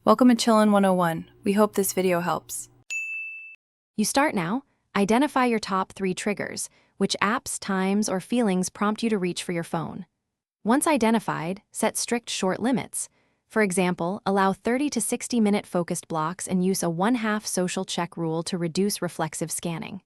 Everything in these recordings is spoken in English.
Welcome to Chillin' 101. We hope this video helps. You start now. Identify your top 3 triggers, which apps, times, or feelings prompt you to reach for your phone. Once identified, set strict short limits. For example, allow 30 to 60-minute focused blocks and use a 1/2 social check rule to reduce reflexive scanning.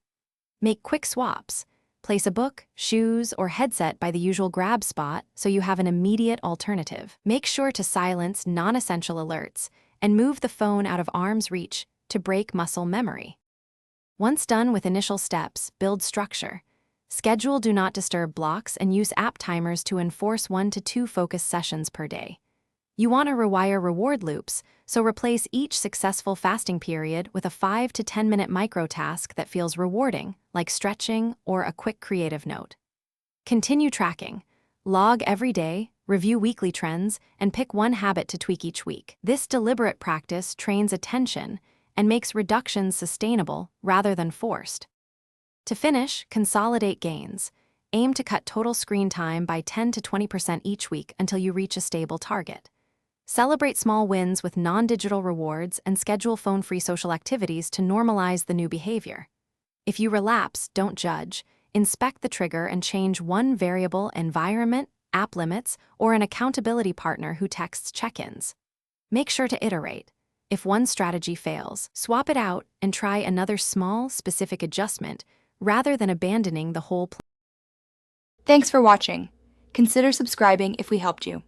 Make quick swaps. Place a book, shoes, or headset by the usual grab spot so you have an immediate alternative. Make sure to silence non-essential alerts and move the phone out of arm's reach to break muscle memory. Once done with initial steps, build structure. Schedule do not disturb blocks and use app timers to enforce 1 to 2 focus sessions per day. You want to rewire reward loops, so replace each successful fasting period with a 5 to 10-minute micro-task that feels rewarding, like stretching or a quick creative note. Continue tracking. Log every day, review weekly trends, and pick one habit to tweak each week. This deliberate practice trains attention and makes reductions sustainable rather than forced. To finish, consolidate gains. Aim to cut total screen time by 10 to 20% each week until you reach a stable target. Celebrate small wins with non-digital rewards and schedule phone-free social activities to normalize the new behavior. If you relapse, don't judge. Inspect the trigger and change one variable: environment, app limits, or an accountability partner who texts check-ins. Make sure to iterate. If one strategy fails, swap it out and try another small, specific adjustment rather than abandoning the whole plan. Thanks for watching. Consider subscribing if we helped you.